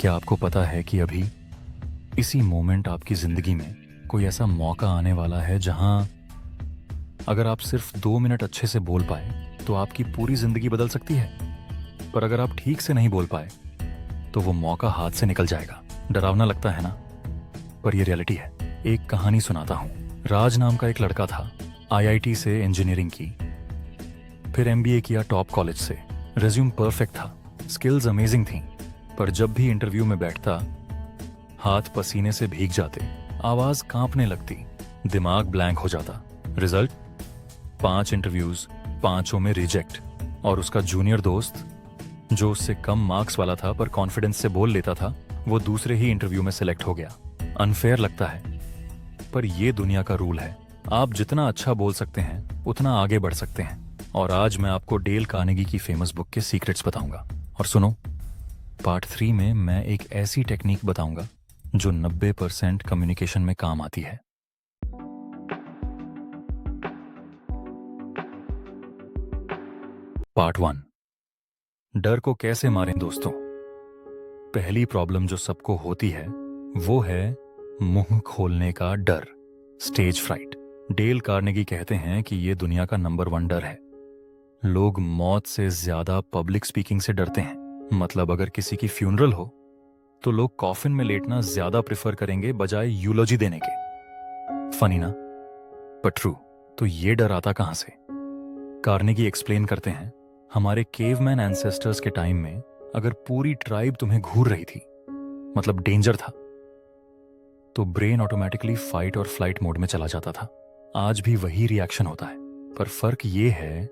क्या आपको पता है कि अभी इसी मोमेंट आपकी ज़िंदगी में कोई ऐसा मौका आने वाला है जहां अगर आप सिर्फ 2 मिनट अच्छे से बोल पाए तो आपकी पूरी ज़िंदगी बदल सकती है। पर अगर आप ठीक से नहीं बोल पाए तो वो मौका हाथ से निकल जाएगा। डरावना लगता है ना, पर ये रियलिटी है। एक कहानी सुनाता हूँ। राज नाम का एक लड़का था। आईआईटी से इंजीनियरिंग की, फिर एमबीए किया टॉप कॉलेज से। रिज्यूम परफेक्ट था, स्किल्स अमेजिंग थी, पर जब भी इंटरव्यू में बैठता हाथ पसीने से भीग जाते, आवाज कांपने लगती, दिमाग ब्लैंक हो जाता। रिजल्ट 5 इंटरव्यूज, 5 में रिजेक्ट। और उसका जूनियर दोस्त जो उससे कम मार्क्स वाला था पर कॉन्फिडेंस से बोल लेता था, वो दूसरे ही इंटरव्यू में सिलेक्ट हो गया। अनफेयर लगता है, पर ये दुनिया का रूल है। आप जितना अच्छा बोल सकते हैं उतना आगे बढ़ सकते हैं। और आज मैं आपको डेल कार्नेगी की फेमस बुक के सीक्रेट्स बताऊंगा। और सुनो, पार्ट 3 में मैं एक ऐसी टेक्निक बताऊंगा जो 90% कम्युनिकेशन में काम आती है। पार्ट 1, डर को कैसे मारें दोस्तों। पहली प्रॉब्लम जो सबको होती है वो है मुंह खोलने का डर, स्टेज फ्राइट। डेल कार्नेगी कहते हैं कि ये दुनिया का नंबर 1 डर है। लोग मौत से ज्यादा पब्लिक स्पीकिंग से डरते हैं। मतलब अगर किसी की फ्यूनरल हो तो लोग कॉफिन में लेटना ज्यादा प्रेफर करेंगे बजाय यूलॉजी देने के। फनी ना, पर ट्रू। तो ये डर आता कहां से? कार्नेगी एक्सप्लेन करते हैं, हमारे केवमैन एंसेस्टर्स के टाइम में अगर पूरी ट्राइब तुम्हें घूर रही थी, मतलब डेंजर था, तो ब्रेन ऑटोमेटिकली फाइट और फ्लाइट मोड में चला जाता था। आज भी वही रिएक्शन होता है, पर फर्क ये है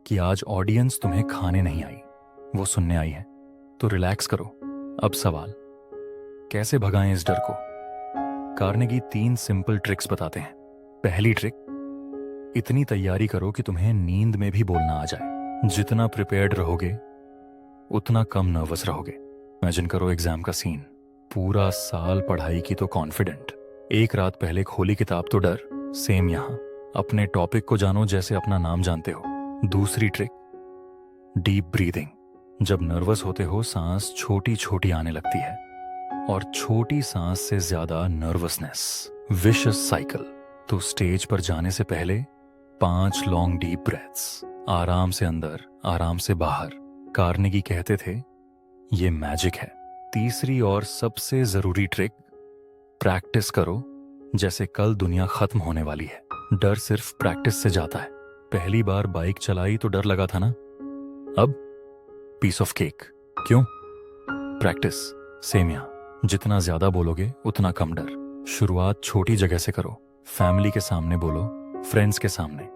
कि आज ऑडियंस तुम्हें खाने नहीं आई, वो सुनने आई है। तो रिलैक्स करो। अब सवाल, कैसे भगाएं इस डर को? कार्नेगी 3 सिंपल ट्रिक्स बताते हैं। पहली ट्रिक, इतनी तैयारी करो कि तुम्हें नींद में भी बोलना आ जाए। जितना प्रिपेयर्ड रहोगे उतना कम नर्वस रहोगे। इमेजिन करो एग्जाम का सीन, पूरा साल पढ़ाई की तो कॉन्फिडेंट, एक रात पहले खोली किताब तो डर। सेम यहां, अपने टॉपिक को जानो जैसे अपना नाम जानते हो। दूसरी ट्रिक, डीप ब्रीदिंग। जब नर्वस होते हो सांस छोटी छोटी आने लगती है, और छोटी सांस से ज्यादा नर्वसनेस, विशियस साइकिल। तो स्टेज पर जाने से पहले 5 लॉन्ग डीप ब्रेथ्स, आराम से अंदर आराम से बाहर। कार्नेगी कहते थे ये मैजिक है। तीसरी और सबसे जरूरी ट्रिक, प्रैक्टिस करो जैसे कल दुनिया खत्म होने वाली है। डर सिर्फ प्रैक्टिस से जाता है। पहली बार बाइक चलाई तो डर लगा था ना, अब पीस ऑफ केक। क्यों? प्रैक्टिस। सेम यहां, जितना ज्यादा बोलोगे उतना कम डर। शुरुआत छोटी जगह से करो। फैमिली के सामने बोलो, फ्रेंड्स के सामने,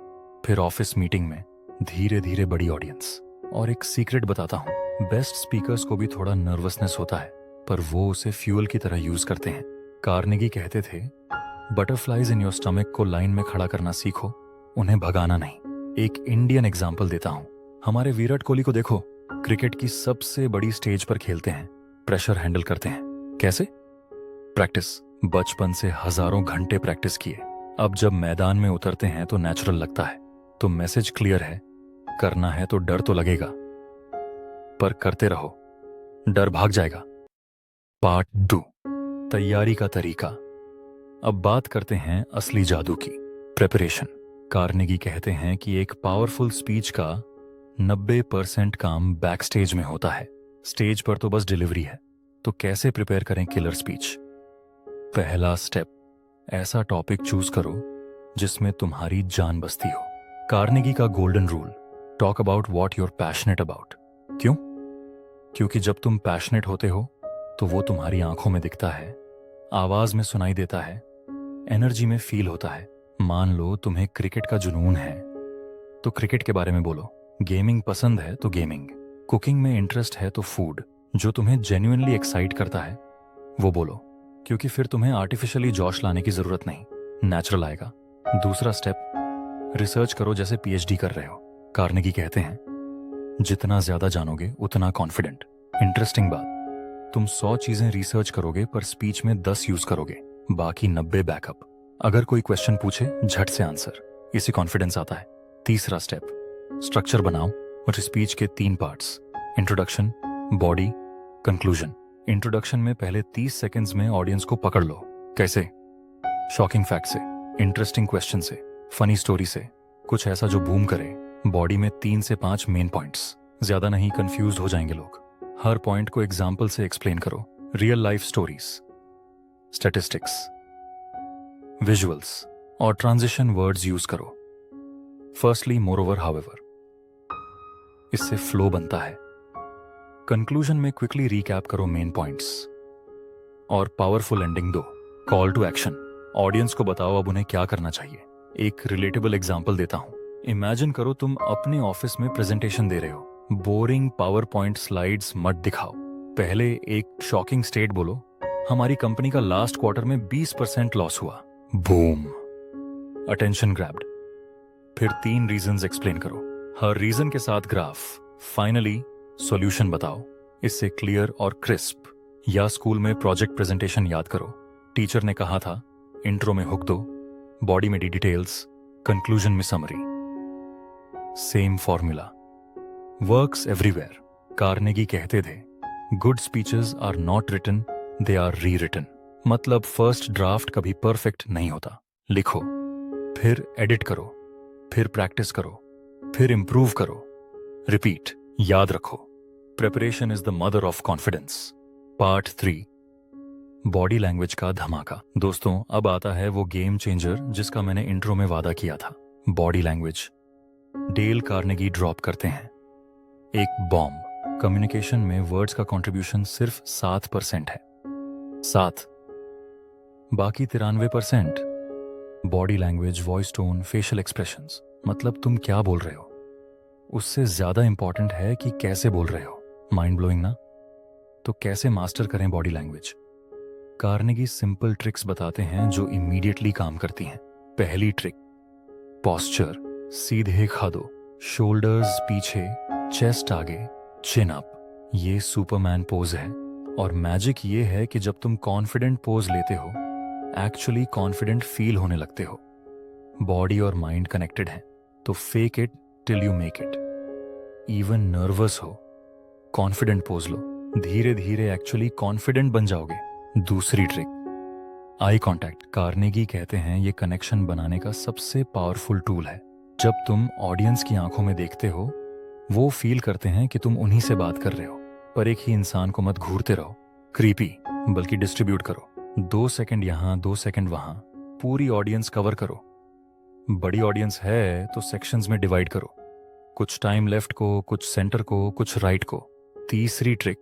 फिर ऑफिस मीटिंग में, धीरे धीरे बड़ी ऑडियंस। और एक सीक्रेट बताता हूं, बेस्ट स्पीकर्स को भी थोड़ा नर्वसनेस होता है, पर वो उसे फ्यूल की तरह यूज करते हैं। कार्नेगी कहते थे, बटरफ्लाइज इन योर स्टमक को लाइन में खड़ा करना सीखो, उन्हें भगाना नहीं। एक इंडियन एग्जाम्पल देता हूं, हमारे विराट कोहली को देखो, क्रिकेट की सबसे बड़ी स्टेज पर खेलते हैं, प्रेशर हैंडल करते हैं। कैसे? प्रैक्टिस। बचपन से हजारों घंटे प्रैक्टिस किए। अब जब मैदान में उतरते हैं तो नेचुरल लगता है। तो मैसेज क्लियर है, करना है तो डर तो लगेगा, पर करते रहो, डर भाग जाएगा। पार्ट 2, तैयारी का तरीका। अब बात करते हैं असली जादू की, प्रिपरेशन। कार्नेगी कहते हैं कि एक पावरफुल स्पीच का 90% काम बैक स्टेज में होता है। स्टेज पर तो बस डिलीवरी है। तो कैसे प्रिपेयर करें किलर स्पीच? पहला स्टेप, ऐसा टॉपिक चूज करो जिसमें तुम्हारी जान बसती हो। कार्नेगी का golden rule, talk about what you're passionate about. क्यों? क्योंकि जब तुम पैशनेट होते हो तो वो तुम्हारी आंखों में दिखता है, आवाज में सुनाई देता है, एनर्जी में फील होता है। मान लो तुम्हें क्रिकेट का जुनून है तो क्रिकेट के बारे में बोलो। गेमिंग पसंद है तो गेमिंग, कुकिंग में इंटरेस्ट है तो फूड, जो तुम्हें जेन्युइनली एक्साइट करता है वो बोलो, क्योंकि फिर तुम्हें आर्टिफिशियली जोश लाने की जरूरत नहीं, नेचुरल आएगा। दूसरा स्टेप, रिसर्च करो जैसे पीएचडी कर रहे हो। कार्नेगी कहते हैं, जितना ज्यादा जानोगे उतना कॉन्फिडेंट। इंटरेस्टिंग बात, तुम 100 चीजें रिसर्च करोगे पर स्पीच में 10 यूज करोगे, बाकी 90 बैकअप। अगर कोई क्वेश्चन पूछे झट से आंसर, इसी कॉन्फिडेंस आता है। तीसरा स्टेप, स्ट्रक्चर बनाओ और स्पीच के 3 parts, introduction, body, conclusion. Introduction में पहले 30 सेकंड्स में ऑडियंस को पकड़ लो। कैसे? शॉकिंग फैक्ट से, इंटरेस्टिंग क्वेश्चन से, फनी स्टोरी से, कुछ ऐसा जो बूम करे। बॉडी में 3 से 5 मेन पॉइंट्स, ज्यादा नहीं, कंफ्यूज हो जाएंगे लोग। हर पॉइंट को एग्जाम्पल से एक्सप्लेन करो। Real life stories, statistics, visuals और ट्रांजिशन वर्ड्स यूज करो। फर्स्टली, मोरओवर, हाउएवर, इससे फ्लो बनता है। कंक्लूजन में क्विकली रिकैप करो मेन पॉइंट्स और पावरफुल एंडिंग दो। कॉल टू एक्शन, ऑडियंस को बताओ अब उन्हें क्या करना चाहिए। एक रिलेटेबल एग्जांपल देता हूं। इमेजिन करो तुम अपने ऑफिस में प्रेजेंटेशन दे रहे हो। बोरिंग पावर पॉइंट स्लाइड्स मत दिखाओ। पहले एक शॉकिंग स्टेट बोलो, हमारी कंपनी का लास्ट क्वार्टर में 20% लॉस हुआ। Boom, attention grabbed. फिर 3 रीजंस एक्सप्लेन करो, हर रीजन के साथ ग्राफ। फाइनली सॉल्यूशन बताओ, इससे क्लियर और क्रिस्प। या स्कूल में प्रोजेक्ट प्रेजेंटेशन याद करो, टीचर ने कहा था इंट्रो में हुक दो, बॉडी में डिटेल्स, कंक्लूजन में summary. Same formula works everywhere. Carnegie कहते थे, good speeches are not written, they are rewritten. मतलब फर्स्ट ड्राफ्ट कभी परफेक्ट नहीं होता। लिखो, फिर एडिट करो, फिर प्रैक्टिस करो, फिर इंप्रूव करो, रिपीट। याद रखो, preparation is the mother of confidence. Part 3, body language का धमाका। दोस्तों, अब आता है वो गेम चेंजर जिसका मैंने इंट्रो में वादा किया था। Body language. Dale Carnegie drop करते हैं एक बॉम्ब। कम्युनिकेशन में वर्ड्स का कंट्रीब्यूशन सिर्फ 7% है। 7, बाकी 93% body language, voice tone, facial expressions. मतलब तुम क्या बोल रहे हो उससे ज्यादा इंपॉर्टेंट है कि कैसे बोल रहे हो। माइंड ब्लोइंग ना? तो कैसे मास्टर करें body language? Carnegie simple tricks बताते हैं जो इमीडिएटली काम करती हैं। पहली ट्रिक, पोस्चर। सीधे खा दो, शोल्डर्स पीछे, चेस्ट आगे, चिन अप। ये सुपरमैन पोज है। और मैजिक ये है कि जब तुम कॉन्फिडेंट पोज लेते हो, एक्चुअली कॉन्फिडेंट फील होने लगते हो। बॉडी और माइंड कनेक्टेड है, तो fake it till you make it. Even nervous हो, कॉन्फिडेंट पोज लो, धीरे धीरे एक्चुअली कॉन्फिडेंट बन जाओगे। दूसरी ट्रिक, आई कांटेक्ट। कार्नेगी कहते हैं ये कनेक्शन बनाने का सबसे पावरफुल टूल है। जब तुम ऑडियंस की आंखों में देखते हो, वो फील करते हैं कि तुम उन्हीं से बात कर रहे हो। पर एक ही इंसान को मत घूरते रहो, क्रीपी, बल्कि डिस्ट्रीब्यूट करो। 2 सेकंड यहां, 2 सेकंड वहां, पूरी ऑडियंस कवर करो। बड़ी ऑडियंस है तो सेक्शंस में डिवाइड करो, कुछ टाइम लेफ्ट को, कुछ सेंटर को, कुछ राइट को। तीसरी ट्रिक,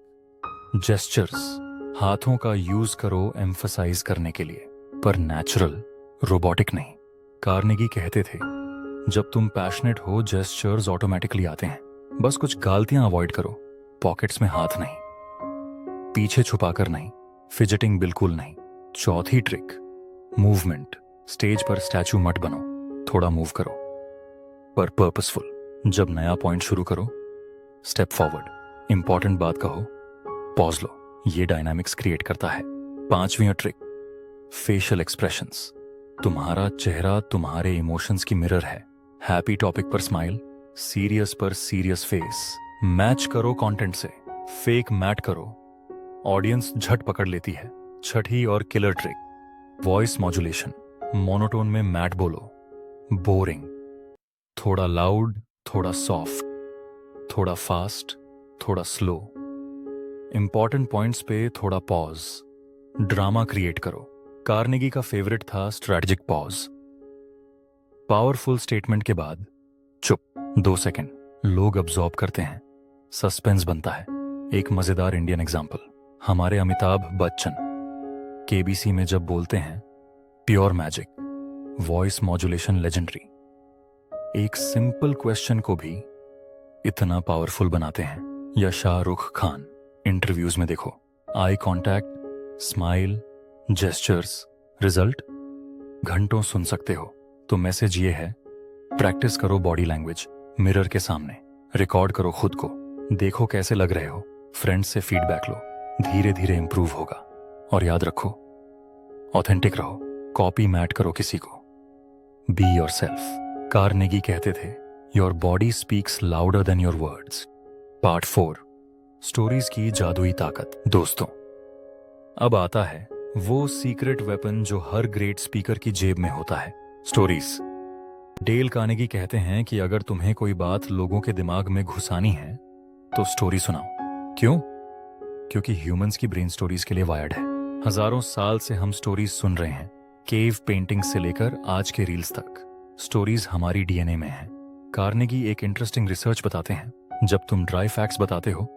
जेस्चर्स। हाथों का यूज करो एम्फसाइज करने के लिए, पर नेचुरल, रोबोटिक नहीं। कार्नेगी कहते थे, जब तुम पैशनेट हो जेस्चर्स ऑटोमेटिकली आते हैं। बस कुछ गालतियां अवॉइड करो। पॉकेट्स में हाथ नहीं, पीछे छुपाकर नहीं, फिजिटिंग बिल्कुल नहीं। चौथी ट्रिक, मूवमेंट। स्टेज पर स्टैचू मत बनो, थोड़ा मूव करो, पर पर्पसफुल। जब नया पॉइंट शुरू करो, स्टेप फॉरवर्ड। इंपॉर्टेंट बात कहो, पॉज लो। ये डायनामिक्स क्रिएट करता है। 5वीं ट्रिक, फेशियल एक्सप्रेशंस। तुम्हारा चेहरा तुम्हारे इमोशंस की मिरर है। हैप्पी टॉपिक पर स्माइल, सीरियस पर सीरियस फेस। मैच करो कंटेंट से, फेक मैट करो, ऑडियंस झट पकड़ लेती है। छठी और killer trick, voice modulation. Monotone में मैट बोलो, बोरिंग। थोड़ा लाउड, थोड़ा सॉफ्ट, थोड़ा फास्ट, थोड़ा स्लो। इंपॉर्टेंट पॉइंट्स पे थोड़ा पॉज। ड्रामा क्रिएट करो। कार्नेगी का फेवरेट था स्ट्रैटेजिक पॉज। पावरफुल स्टेटमेंट के बाद चुप, 2 सेकंड। लोग अब्सॉर्ब करते हैं, सस्पेंस बनता है। एक मजेदार इंडियन एग्जाम्पल, हमारे अमिताभ बच्चन केबीसी में जब बोलते हैं, pure magic, voice modulation legendary. एक सिंपल क्वेश्चन को भी इतना पावरफुल बनाते हैं। या शाहरुख खान, इंटरव्यूज में देखो, eye contact, smile, gestures, result घंटों सुन सकते हो। तो मैसेज ये है, प्रैक्टिस करो बॉडी लैंग्वेज, मिरर के सामने, रिकॉर्ड करो खुद को, देखो कैसे लग रहे हो, फ्रेंड्स से फीडबैक लो, धीरे धीरे इंप्रूव होगा। और याद रखो, ऑथेंटिक रहो, कॉपी मैट करो किसी को, बी योरसेल्फ। कार्नेगी कहते थे, your body speaks louder than your words. Part 4, stories की जादुई ताकत। दोस्तों, अब आता है वो सीक्रेट वेपन जो हर ग्रेट स्पीकर की जेब में होता है, स्टोरीज। डेल कार्नेगी कहते हैं कि अगर तुम्हें कोई बात लोगों के दिमाग में घुसानी है तो स्टोरी सुनाओ। क्यों? क्योंकि ह्यूमंस की ब्रेन स्टोरीज के लिए वायर्ड है। हजारों साल से हम स्टोरीज सुन रहे हैं, केव पेंटिंग से लेकर आज के रील्स तक। स्टोरीज हमारी डीएनए में है। कार्नेगी एक इंटरेस्टिंग रिसर्च बताते हैं, जब तुम ड्राई फैक्ट्स बताते हो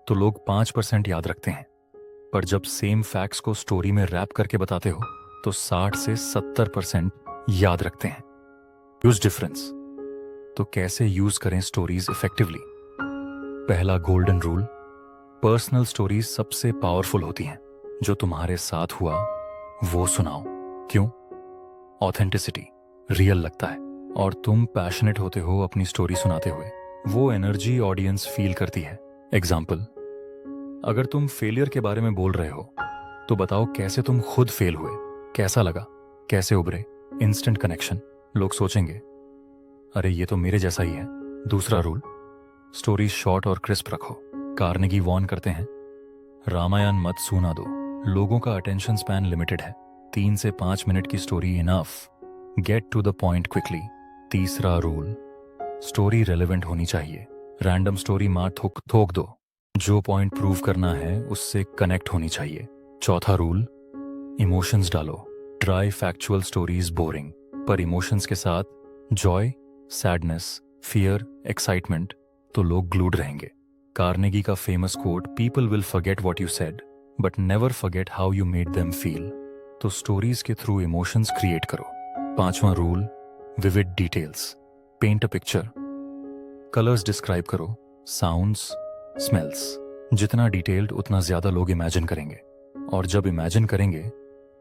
तो लोग 5% याद रखते हैं, पर जब सेम फैक्ट्स को स्टोरी में रैप करके बताते हो तो 60 से 70% याद रखते हैं। Use difference. तो कैसे यूज करें स्टोरीज इफेक्टिवली? पहला गोल्डन रूल, पर्सनल स्टोरीज सबसे पावरफुल होती हैं। जो तुम्हारे साथ हुआ वो सुनाओ। क्यों? ऑथेंटिसिटी, रियल लगता है, और तुम पैशनेट होते हो अपनी स्टोरी सुनाते हुए। वो एनर्जी ऑडियंस फील करती है। एग्जाम्पल, अगर तुम फेलियर के बारे में बोल रहे हो तो बताओ कैसे तुम खुद फेल हुए, कैसा लगा, कैसे उभरे। Instant connection. लोग सोचेंगे अरे ये तो मेरे जैसा ही है। दूसरा रूल, स्टोरी शॉर्ट और क्रिस्प रखो। कार्नेगी वॉर्न करते हैं, रामायण मत सुना दो। लोगों का अटेंशन स्पैन लिमिटेड है। 3 से 5 मिनट की story enough. Get to the point quickly. तीसरा रूल, स्टोरी रेलेवेंट होनी चाहिए। रैंडम स्टोरी मार थोक दो। जो पॉइंट प्रूव करना है उससे कनेक्ट होनी चाहिए। चौथा रूल, इमोशंस डालो। ड्राई फैक्चुअल स्टोरीज बोरिंग, पर इमोशंस के साथ जॉय, सैडनेस, फियर, एक्साइटमेंट, तो लोग ग्लूड रहेंगे। कार्नेगी का famous quote, people will forget what you said but never forget how you made them feel. तो स्टोरीज के थ्रू इमोशंस क्रिएट करो। पांचवा rule, vivid details. Paint a picture. Colours describe करो, sounds, smells. जितना detailed उतना ज्यादा लोग imagine करेंगे, और जब इमेजिन करेंगे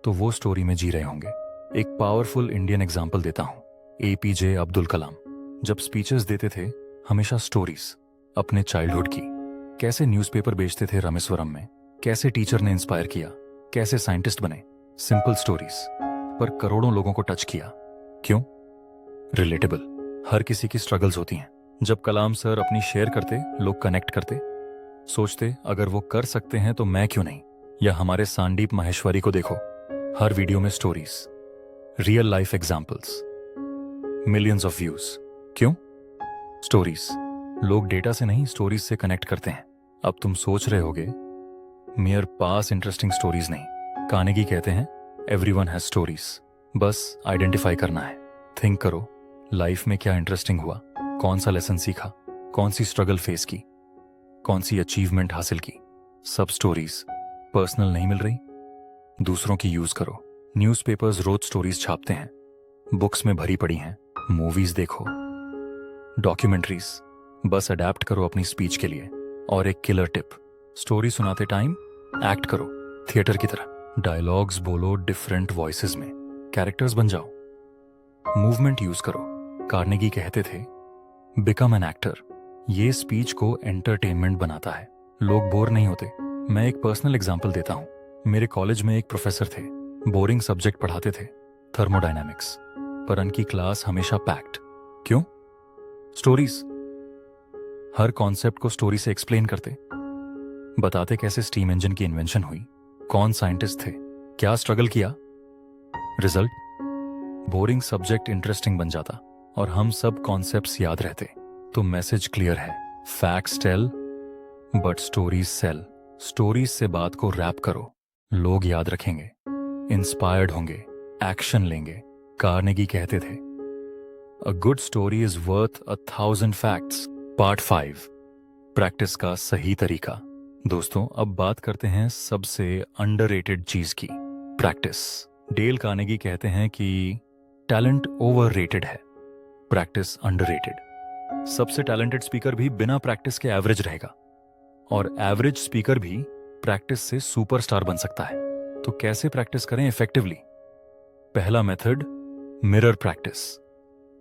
तो वो स्टोरी में जी रहे होंगे। एक पावरफुल इंडियन एग्जाम्पल देता हूं, एपीजे अब्दुल कलाम। जब स्पीचेस देते थे हमेशा स्टोरीज अपने चाइल्डहुड की। कैसे न्यूज़पेपर बेचते थे रामेश्वरम में, कैसे टीचर ने इंस्पायर किया, कैसे साइंटिस्ट बने। सिंपल स्टोरीज, पर करोड़ों लोगों को टच किया। क्यों? रिलेटेबल। हर किसी की स्ट्रगल्स होती हैं। जब कलाम सर अपनी शेयर करते, लोग कनेक्ट करते, सोचते अगर वो कर सकते हैं तो मैं क्यों नहीं। या हमारे सांडीप माहेश्वरी को देखो, हर वीडियो में stories, real life examples, millions of views. क्यों? स्टोरीज। लोग डेटा से नहीं, स्टोरीज से कनेक्ट करते हैं। अब तुम सोच रहे होगे मेरे पास इंटरेस्टिंग स्टोरीज नहीं। कार्नेगी कहते हैं एवरीवन हैज स्टोरीज, बस आइडेंटिफाई करना है। थिंक करो, लाइफ में क्या इंटरेस्टिंग हुआ, कौन सा लेसन सीखा, कौन सी स्ट्रगल फेस की, कौन सी अचीवमेंट हासिल की। सब स्टोरीज पर्सनल नहीं मिल रही, दूसरों की यूज करो। न्यूज़पेपर्स रोज स्टोरीज छापते हैं, बुक्स में भरी पड़ी हैं। मूवीज देखो, डॉक्यूमेंट्रीज, बस अडेप्ट करो अपनी स्पीच के लिए। और एक किलर टिप, स्टोरी सुनाते टाइम एक्ट करो थिएटर की तरह। डायलॉग्स बोलो डिफरेंट वॉइसेस में, कैरेक्टर्स बन जाओ। मूवमेंट यूज करो। कार्नेगी कहते थे बिकम एन एक्टर। ये स्पीच को एंटरटेनमेंट बनाता है, लोग बोर नहीं होते। मैं एक पर्सनल एग्जांपल देता हूं। मेरे कॉलेज में एक प्रोफेसर थे, बोरिंग सब्जेक्ट पढ़ाते थे, थर्मोडायनामिक्स, पर उनकी क्लास हमेशा पैक्ड। क्यों? स्टोरीज। हर कॉन्सेप्ट को स्टोरी से एक्सप्लेन करते, बताते कैसे स्टीम इंजन की इन्वेंशन हुई, कौन साइंटिस्ट थे, क्या स्ट्रगल किया। रिजल्ट, बोरिंग सब्जेक्ट इंटरेस्टिंग बन जाता और हम सब कॉन्सेप्ट्स याद रहते। तो मैसेज क्लियर है, facts tell but stories sell. Stories से बात को रैप करो, लोग याद रखेंगे, इंस्पायर्ड होंगे, एक्शन लेंगे। कार्नेगी कहते थे a good story is worth 1,000 facts. Part 5, practice का सही तरीका। दोस्तों, अब बात करते हैं सबसे अंडररेटेड चीज की, प्रैक्टिस। डेल कार्नेगी कहते हैं कि टैलेंट ओवररेटेड है, प्रैक्टिस अंडररेटेड। सबसे टैलेंटेड स्पीकर भी बिना प्रैक्टिस के एवरेज रहेगा, और एवरेज स्पीकर भी प्रैक्टिस से सुपरस्टार बन सकता है। तो कैसे प्रैक्टिस करें इफेक्टिवली? पहला मेथड, मिरर प्रैक्टिस।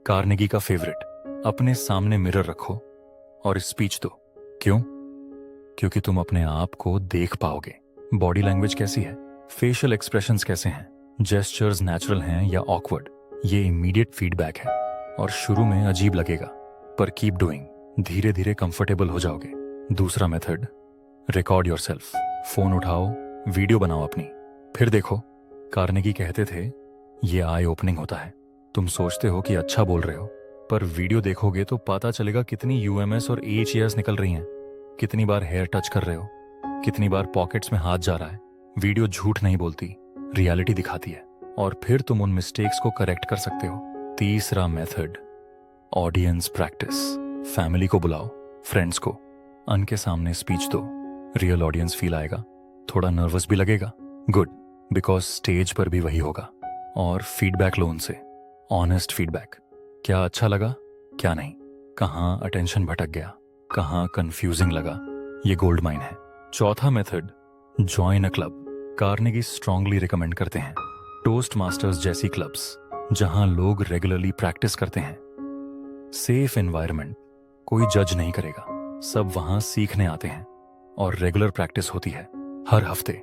कार्नेगी का फेवरेट, अपने सामने मिरर रखो और स्पीच दो। क्यों? क्योंकि तुम अपने आप को देख पाओगे। बॉडी लैंग्वेज कैसी है, फेशियल एक्सप्रेशंस कैसे हैं, जेस्चर्स नेचुरल हैं या ऑकवर्ड, ये इमीडिएट फीडबैक है। और शुरू में अजीब लगेगा, पर कीप डूइंग, धीरे धीरे कंफर्टेबल हो जाओगे। दूसरा मेथड, रिकॉर्ड योरसेल्फ। फोन उठाओ, वीडियो बनाओ अपनी, फिर देखो। कार्नेगी कहते थे ये आई ओपनिंग होता है। तुम सोचते हो कि अच्छा बोल रहे हो, पर वीडियो देखोगे तो पता चलेगा कितनी यूएमएस और एचईएस निकल रही हैं, कितनी बार हेयर टच कर रहे हो, कितनी बार पॉकेट्स में हाथ जा रहा है। वीडियो झूठ नहीं बोलती, रियलिटी दिखाती है, और फिर तुम उन मिस्टेक्स को करेक्ट कर सकते हो। तीसरा मेथड, ऑडियंस प्रैक्टिस। फैमिली को बुलाओ, फ्रेंड्स को, उनके सामने स्पीच दो। रियल ऑडियंस फील आएगा, थोड़ा नर्वस भी लगेगा, गुड, बिकॉज स्टेज पर भी वही होगा। और फीडबैक लो उनसे, ऑनेस्ट फीडबैक। क्या अच्छा लगा, क्या नहीं, कहाँ अटेंशन भटक गया, कहाँ कंफ्यूजिंग लगा, ये गोल्ड माइन है। चौथा method, join a club. Carnegie strongly recommend करते हैं टोस्ट मास्टर्स जैसी क्लब्स, जहां लोग रेगुलरली प्रैक्टिस करते हैं। सेफ एनवायरनमेंट, कोई जज नहीं करेगा, सब वहां सीखने आते हैं, और रेगुलर प्रैक्टिस होती है हर हफ्ते।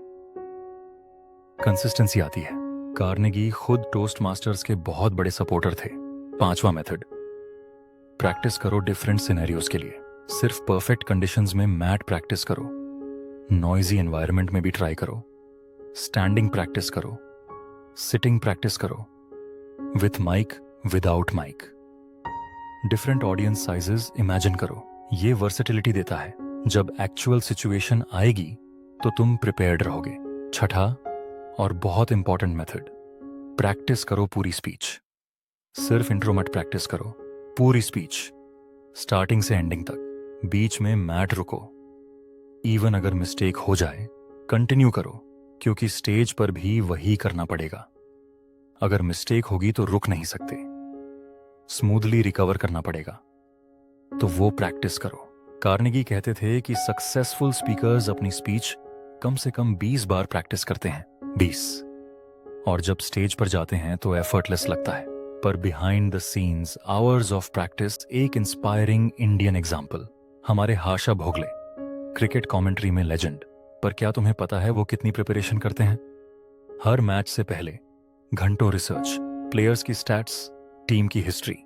कंसिस्टेंसी आती है। कार्नेगी खुद टोस्ट मास्टर्स के बहुत बड़े सपोर्टर थे। पांचवा मेथड, प्रैक्टिस करो डिफरेंट सिनेरियोज के लिए। सिर्फ परफेक्ट कंडीशंस में मैट प्रैक्टिस करो, नॉइजी एनवायरनमेंट में भी ट्राई करो, स्टैंडिंग प्रैक्टिस करो, सिटिंग प्रैक्टिस करो, with mic, without mic. Different audience sizes imagine करो, ये वर्सेटिलिटी देता है। जब एक्चुअल सिचुएशन आएगी तो तुम प्रिपेयर्ड रहोगे। छठा और बहुत इंपॉर्टेंट मेथड, प्रैक्टिस करो पूरी स्पीच। सिर्फ इंट्रो मत प्रैक्टिस करो, पूरी स्पीच, स्टार्टिंग से एंडिंग तक। बीच में मैट रुको, इवन अगर मिस्टेक हो जाए कंटिन्यू करो, क्योंकि स्टेज पर भी वही करना पड़ेगा। अगर मिस्टेक होगी तो रुक नहीं सकते, स्मूथली रिकवर करना पड़ेगा, तो वो प्रैक्टिस करो। कार्नेगी कहते थे कि सक्सेसफुल स्पीकर्स अपनी स्पीच कम से कम 20 बार प्रैक्टिस करते हैं, 20। और जब स्टेज पर जाते हैं तो एफर्टलेस लगता है, पर behind the scenes hours of practice. एक इंस्पायरिंग इंडियन एग्जाम्पल, हमारे हाशा भोगले, क्रिकेट कमेंट्री में लेजेंड। पर क्या तुम्हें पता है वो कितनी प्रिपरेशन करते हैं? हर मैच से पहले घंटों रिसर्च, प्लेयर्स की स्टैट्स, टीम की हिस्ट्री,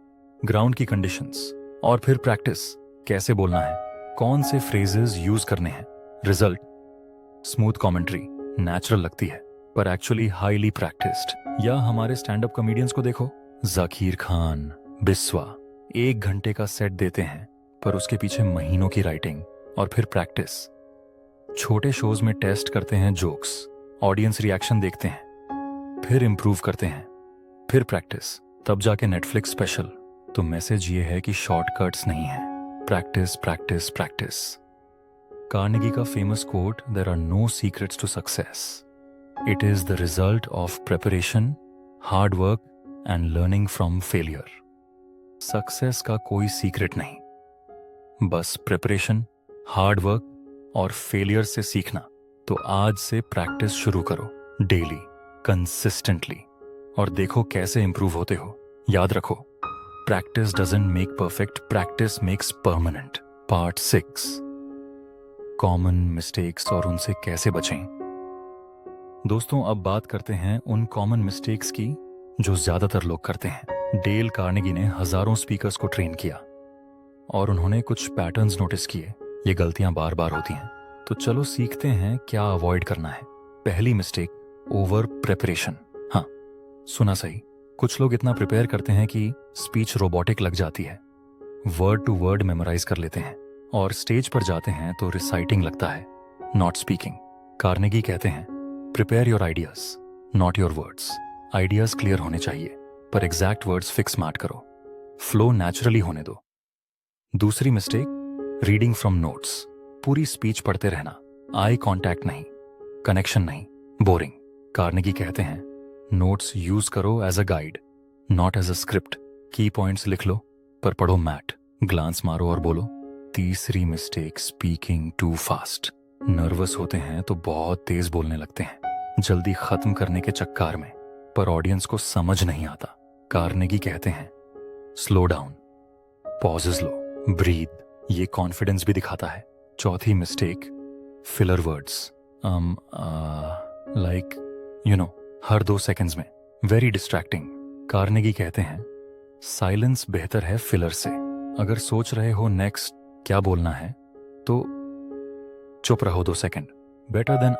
ग्राउंड की कंडीशंस, और फिर प्रैक्टिस। कैसे बोलना है, कौन से फ्रेजेस यूज करने हैं। रिजल्ट, स्मूथ कमेंट्री, नेचुरल लगती है, पर एक्चुअली हाईली प्रैक्टिस्ड। या हमारे स्टैंड अप कॉमेडियंस को देखो, जाकिर खान, बिस्वा, 1 घंटे का सेट देते हैं, पर उसके पीछे महीनों की राइटिंग और फिर प्रैक्टिस। छोटे शोज में टेस्ट करते हैं जोक्स, ऑडियंस रिएक्शन देखते हैं, फिर इंप्रूव करते हैं, फिर प्रैक्टिस, तब जाके नेटफ्लिक्स स्पेशल। तो मैसेज ये है कि शॉर्टकट्स नहीं है, प्रैक्टिस प्रैक्टिस प्रैक्टिस। कार्नेगी का famous quote, there are no secrets to success, it is the result of preparation, hard work and learning from failure. Success का कोई सीक्रेट नहीं, बस प्रिपरेशन, हार्ड वर्क और फेलियर से सीखना। तो आज से प्रैक्टिस शुरू करो, डेली, कंसिस्टेंटली, और देखो कैसे इंप्रूव होते हो। याद रखो, practice doesn't make perfect, practice makes permanent. Part 6, common mistakes और उनसे कैसे बचें। दोस्तों, अब बात करते हैं उन कॉमन मिस्टेक्स की जो ज्यादातर लोग करते हैं। डेल कार्नेगी ने हजारों स्पीकर्स को ट्रेन किया और उन्होंने कुछ पैटर्न्स नोटिस किए। ये गलतियां बार बार होती हैं, तो चलो सीखते हैं क्या अवॉइड करना है। पहली मिस्टेक, ओवर प्रिपरेशन। हाँ, सुना सही, कुछ लोग इतना प्रिपेयर करते हैं कि स्पीच रोबोटिक लग जाती है, वर्ड टू वर्ड मेमोराइज कर लेते हैं, और स्टेज पर जाते हैं तो रिसाइटिंग लगता है, नॉट स्पीकिंग। कार्नेगी कहते हैं, prepare your ideas, not your words. Ideas clear होने चाहिए, पर एग्जैक्ट वर्ड्स फिक्स मत करो, फ्लो नेचुरली होने दो। दूसरी मिस्टेक, रीडिंग फ्रॉम नोट्स। पूरी स्पीच पढ़ते रहना, आई कांटेक्ट नहीं, कनेक्शन नहीं, बोरिंग। कार्नेगी कहते हैं, नोट्स यूज करो as a guide, not as a script. Key points लिख लो, पर पढ़ो मैट, ग्लांस मारो और बोलो। तीसरी mistake, speaking too fast. Nervous होते हैं तो बहुत तेज बोलने लगते हैं, जल्दी खत्म करने के चक्कर में, पर ऑडियंस को समझ नहीं आता। कार्नेगी कहते हैं, स्लो डाउन, पॉजेस लो, ब्रीथ। ये कॉन्फिडेंस भी दिखाता है। चौथी मिस्टेक, फिलर वर्ड्स, लाइक हर 2 सेकंड्स में, वेरी डिस्ट्रैक्टिंग। कार्नेगी कहते हैं, साइलेंस बेहतर है फिलर से। अगर सोच रहे हो नेक्स्ट क्या बोलना है, तो चुप रहो 2 सेकंड, बेटर देन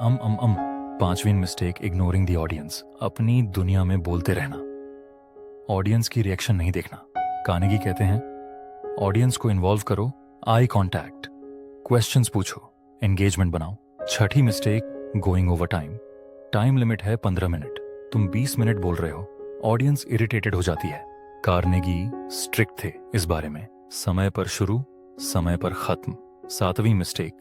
5वीं मिस्टेक, इग्नोरिंग द ऑडियंस। अपनी दुनिया में बोलते रहना, ऑडियंस की रिएक्शन नहीं देखना। कार्नेगी कहते हैं ऑडियंस को इन्वॉल्व करो, आई कॉन्टैक्ट, क्वेश्चंस पूछो, एंगेजमेंट बनाओ। 6ठी mistake, going over time. Time limit है 15 मिनट, तुम 20 मिनट बोल रहे हो, ऑडियंस इरिटेटेड हो जाती है। कार्नेगी स्ट्रिक्ट थे इस बारे में, समय पर शुरू, समय पर खत्म। 7वीं mistake,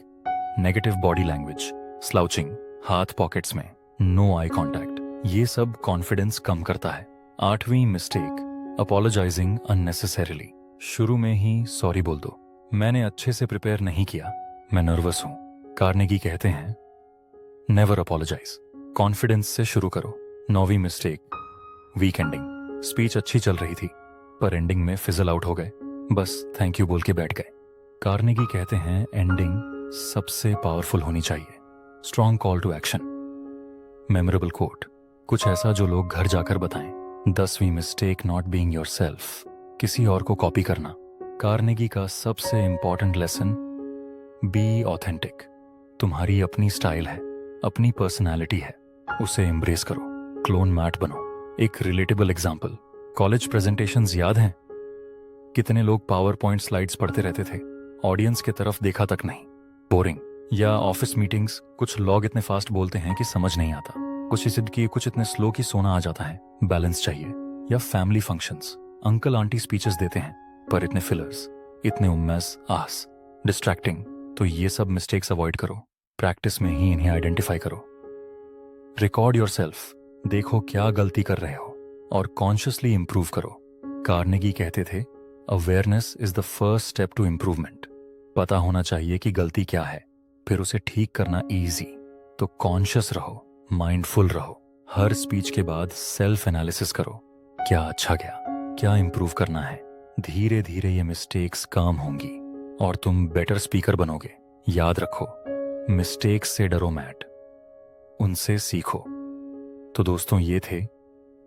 negative body language, slouching, हाथ पॉकेट्स में, नो आई कॉन्टैक्ट। ये सब कॉन्फिडेंस कम करता है। 8वीं मिस्टेक, अपोलोजाइजिंग अननेसेसरीली। शुरू में ही सॉरी बोल दो, मैंने अच्छे से प्रिपेयर नहीं किया, मैं नर्वस हूं। कार्नेगी कहते हैं नेवर अपोलोजाइज, कॉन्फिडेंस से शुरू करो। 9वीं मिस्टेक, वीक एंडिंग। स्पीच अच्छी चल रही थी पर एंडिंग में फिजल आउट हो गए, बस थैंक यू बोल के बैठ गए। कार्नेगी कहते हैं एंडिंग सबसे पावरफुल होनी चाहिए, strong call to action, memorable quote, कुछ ऐसा जो लोग घर जाकर बताएं। 10वीं मिस्टेक, नॉट बीइंग योरसेल्फ, किसी और को कॉपी करना। कार्नेगी का सबसे इंपॉर्टेंट लेसन, बी ऑथेंटिक। तुम्हारी अपनी स्टाइल है, अपनी पर्सनालिटी है, उसे एम्ब्रेस करो, क्लोन मैट बनो। एक रिलेटेबल एग्जाम्पल, कॉलेज प्रेजेंटेशंस याद हैं? कितने लोग पावर पॉइंट स्लाइड्स पढ़ते रहते थे, ऑडियंस की तरफ देखा तक नहीं, बोरिंग। या ऑफिस मीटिंग्स, कुछ लोग इतने फास्ट बोलते हैं कि समझ नहीं आता, कुछ सिद्ध की, कुछ इतने स्लो कि सोना आ जाता है, बैलेंस चाहिए। या family functions, uncle aunty speeches देते हैं पर इतने फिलर्स, इतने उम्मस, आस, डिस्ट्रैक्टिंग। तो ये सब मिस्टेक्स अवॉइड करो, प्रैक्टिस में ही इन्हें आइडेंटिफाई करो। रिकॉर्ड योरसेल्फ, देखो क्या गलती कर रहे हो और कॉन्शियसली इंप्रूव करो। कार्नेगी कहते थे awareness is the first step to improvement. पता होना चाहिए कि गलती क्या है, फिर उसे ठीक करना इजी। तो कॉन्शियस रहो, माइंडफुल रहो, हर स्पीच के बाद सेल्फ एनालिसिस करो, क्या अच्छा गया, क्या इंप्रूव करना है। धीरे धीरे ये मिस्टेक्स कम होंगी और तुम बेटर स्पीकर बनोगे। याद रखो, मिस्टेक्स से डरो मैट, उनसे सीखो। तो दोस्तों, ये थे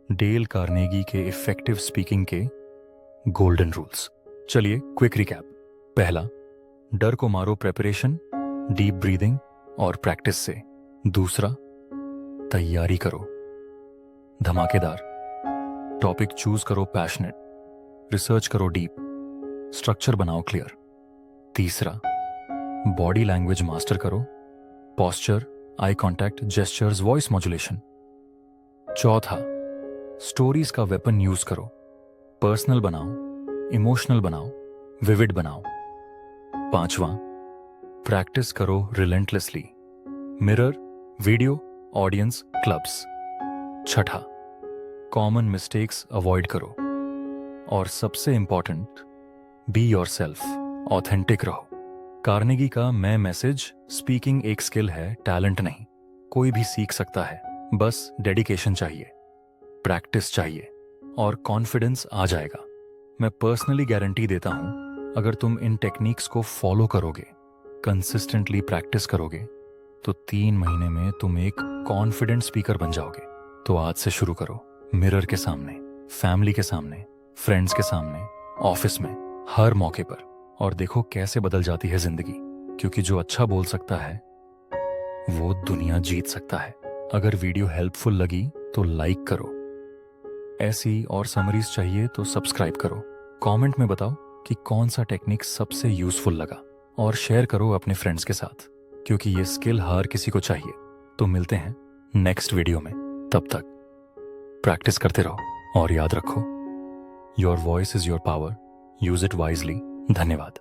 डेल कार्नेगी के इफेक्टिव स्पीकिंग के गोल्डन रूल्स। चलिए क्विक रिकैप। पहला, डर को मारो प्रेपरेशन, डीप ब्रीदिंग और प्रैक्टिस से। दूसरा, तैयारी करो धमाकेदार, टॉपिक चूज करो पैशनेट, रिसर्च करो डीप, स्ट्रक्चर बनाओ क्लियर। तीसरा, बॉडी लैंग्वेज मास्टर करो, posture, eye contact, gestures, voice modulation. चौथा, स्टोरीज का वेपन यूज करो, पर्सनल बनाओ, इमोशनल बनाओ, विविड बनाओ। पांचवा, प्रैक्टिस करो relentlessly, mirror, video, audience, clubs. छठा, कॉमन मिस्टेक्स अवॉइड करो। और सबसे इंपॉर्टेंट, बी योरसेल्फ, ऑथेंटिक रहो। कार्नेगी का मैं मैसेज, स्पीकिंग एक स्किल है, टैलेंट नहीं। कोई भी सीख सकता है, बस डेडिकेशन चाहिए, प्रैक्टिस चाहिए और कॉन्फिडेंस आ जाएगा। मैं पर्सनली गारंटी देता हूं, अगर तुम इन टेक्निक्स को फॉलो करोगे, कंसिस्टेंटली प्रैक्टिस करोगे, तो 3 महीने में तुम एक कॉन्फिडेंट स्पीकर बन जाओगे। तो आज से शुरू करो, मिरर के सामने, फैमिली के सामने, फ्रेंड्स के सामने, ऑफिस में, हर मौके पर, और देखो कैसे बदल जाती है जिंदगी। क्योंकि जो अच्छा बोल सकता है वो दुनिया जीत सकता है। अगर वीडियो हेल्पफुल लगी तो लाइक करो, ऐसी और समरीज चाहिए तो सब्सक्राइब करो। कमेंट में बताओ कि कौन सा टेक्निक सबसे यूजफुल लगा और शेयर करो अपने फ्रेंड्स के साथ, क्योंकि ये स्किल हर किसी को चाहिए। तो मिलते हैं नेक्स्ट वीडियो में, तब तक प्रैक्टिस करते रहो और याद रखो, your voice is your power, use it wisely. धन्यवाद।